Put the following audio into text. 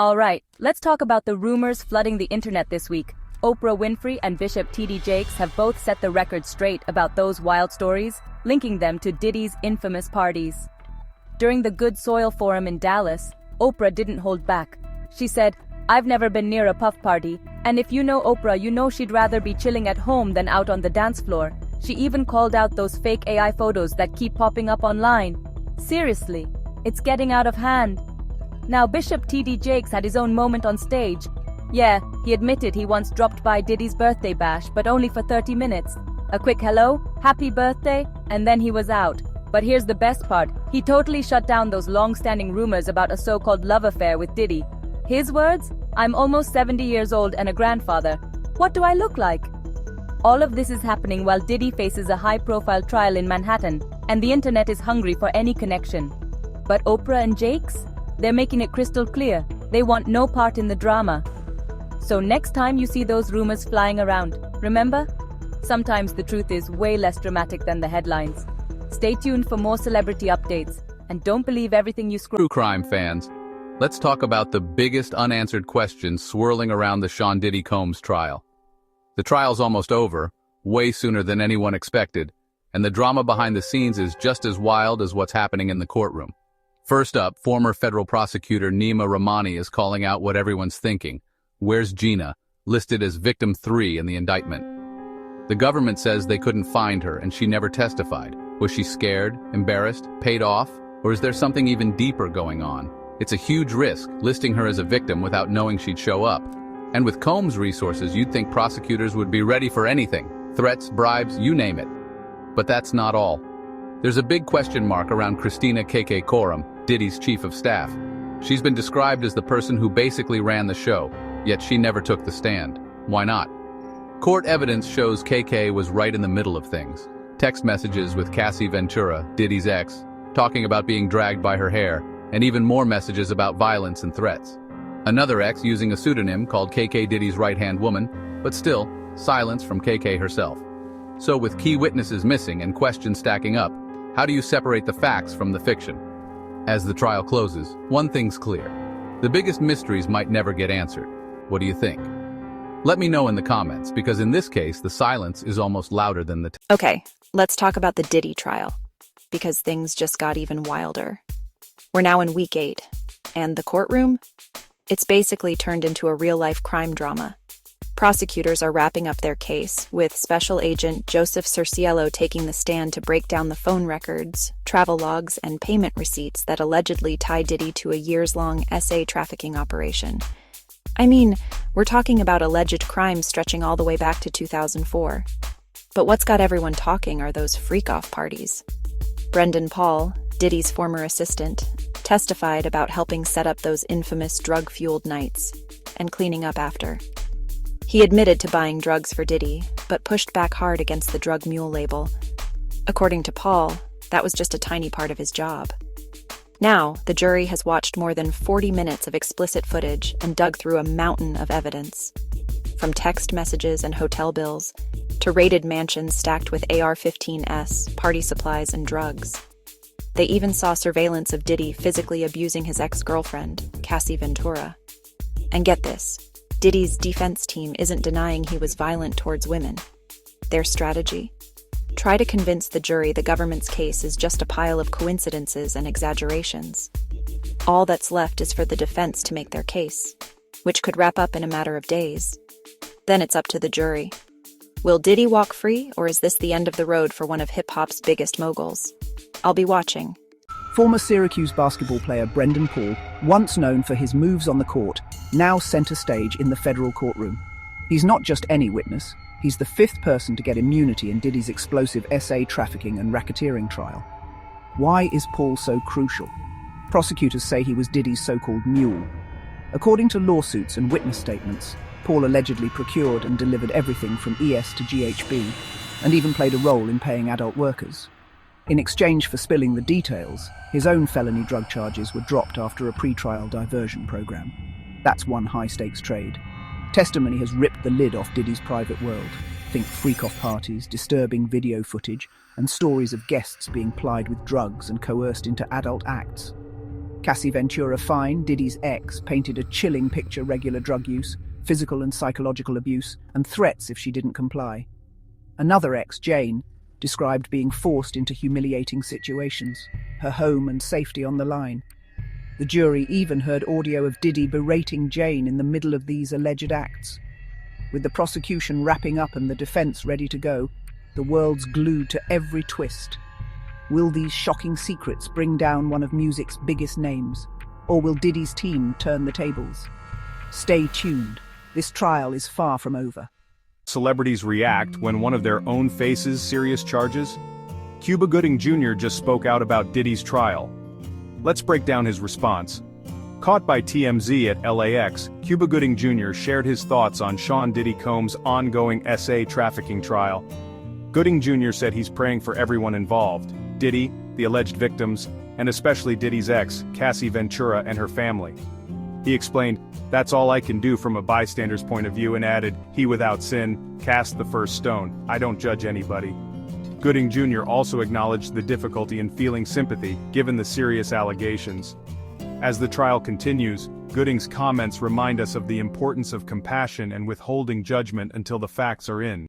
All right, let's talk about the rumors flooding the internet this week. Oprah Winfrey and Bishop T.D. Jakes have both set the record straight about those wild stories, linking them to Diddy's infamous parties. During the Good Soil Forum in Dallas, Oprah didn't hold back. She said, "I've never been near a puff party, and if you know Oprah, you know she'd rather be chilling at home than out on the dance floor." She even called out those fake AI photos that keep popping up online. Seriously, it's getting out of hand. Now, Bishop T.D. Jakes had his own moment on stage. Yeah, he admitted he once dropped by Diddy's birthday bash, but only for 30 minutes. A quick hello, happy birthday, and then he was out. But here's the best part, he totally shut down those long-standing rumors about a so-called love affair with Diddy. His words? "I'm almost 70 years old and a grandfather. What do I look like?" All of this is happening while Diddy faces a high-profile trial in Manhattan, and the internet is hungry for any connection. But Oprah and Jakes? They're making it crystal clear. They want no part in the drama. So next time you see those rumors flying around, remember? Sometimes the truth is way less dramatic than the headlines. Stay tuned for more celebrity updates, and don't believe everything you scroll. True crime fans, let's talk about the biggest unanswered questions swirling around the Sean Diddy Combs trial. The trial's almost over, way sooner than anyone expected, and the drama behind the scenes is just as wild as what's happening in the courtroom. First up, former federal prosecutor Nima Rahmani is calling out what everyone's thinking. Where's Gina, listed as victim 3 in the indictment? The government says they couldn't find her and she never testified. Was she scared, embarrassed, paid off, or is there something even deeper going on? It's a huge risk, listing her as a victim without knowing she'd show up. And with Combs' resources, you'd think prosecutors would be ready for anything. Threats, bribes, you name it. But that's not all. There's a big question mark around Christina KK Courtroom, Diddy's chief of staff. She's been described as the person who basically ran the show, yet she never took the stand. Why not? Court evidence shows KK was right in the middle of things. Text messages with Cassie Ventura, Diddy's ex, talking about being dragged by her hair, and even more messages about violence and threats. Another ex using a pseudonym called KK Diddy's right-hand woman, but still, silence from KK herself. So with key witnesses missing and questions stacking up, how do you separate the facts from the fiction? As the trial closes, one thing's clear. The biggest mysteries might never get answered. What do you think? Let me know in the comments, because in this case, the silence is almost louder than the Okay, let's talk about the Diddy trial, because things just got even wilder. We're now in week 8, and the courtroom? It's basically turned into a real-life crime drama. Prosecutors are wrapping up their case, with Special Agent Joseph Cerciello taking the stand to break down the phone records, travel logs, and payment receipts that allegedly tie Diddy to a years-long SA trafficking operation. I mean, we're talking about alleged crimes stretching all the way back to 2004. But what's got everyone talking are those freak-off parties. Brendan Paul, Diddy's former assistant, testified about helping set up those infamous drug-fueled nights and cleaning up after. He admitted to buying drugs for Diddy, but pushed back hard against the drug mule label. According to Paul, that was just a tiny part of his job. Now, the jury has watched more than 40 minutes of explicit footage and dug through a mountain of evidence. From text messages and hotel bills, to raided mansions stacked with AR-15s, party supplies, and drugs. They even saw surveillance of Diddy physically abusing his ex-girlfriend, Cassie Ventura. And get this, Diddy's defense team isn't denying he was violent towards women. Their strategy? Try to convince the jury the government's case is just a pile of coincidences and exaggerations. All that's left is for the defense to make their case, which could wrap up in a matter of days. Then it's up to the jury. Will Diddy walk free, or is this the end of the road for one of hip-hop's biggest moguls? I'll be watching. Former Syracuse basketball player Brendan Paul, once known for his moves on the court, now center stage in the federal courtroom. He's not just any witness, he's the 5th person to get immunity in Diddy's explosive SA trafficking and racketeering trial. Why is Paul so crucial? Prosecutors say he was Diddy's so-called mule. According to lawsuits and witness statements, Paul allegedly procured and delivered everything from ES to GHB, and even played a role in paying adult workers. In exchange for spilling the details, his own felony drug charges were dropped after a pre-trial diversion program. That's one high-stakes trade. Testimony has ripped the lid off Diddy's private world. Think freak-off parties, disturbing video footage, and stories of guests being plied with drugs and coerced into adult acts. Cassie Ventura Fine, Diddy's ex, painted a chilling picture: regular drug use, physical and psychological abuse, and threats if she didn't comply. Another ex, Jane, described being forced into humiliating situations, her home and safety on the line. The jury even heard audio of Diddy berating Jane in the middle of these alleged acts. With the prosecution wrapping up and the defense ready to go, the world's glued to every twist. Will these shocking secrets bring down one of music's biggest names? Or will Diddy's team turn the tables? Stay tuned. This trial is far from over. Celebrities react when one of their own faces serious charges? Cuba Gooding Jr. just spoke out about Diddy's trial. Let's break down his response. Caught by TMZ at LAX, Cuba Gooding Jr. shared his thoughts on Sean Diddy Combs' ongoing SA trafficking trial. Gooding Jr. said he's praying for everyone involved: Diddy, the alleged victims, and especially Diddy's ex, Cassie Ventura, and her family. He explained, "That's all I can do from a bystander's point of view," and added, "He without sin, cast the first stone. I don't judge anybody." Gooding Jr. also acknowledged the difficulty in feeling sympathy, given the serious allegations. As the trial continues, Gooding's comments remind us of the importance of compassion and withholding judgment until the facts are in.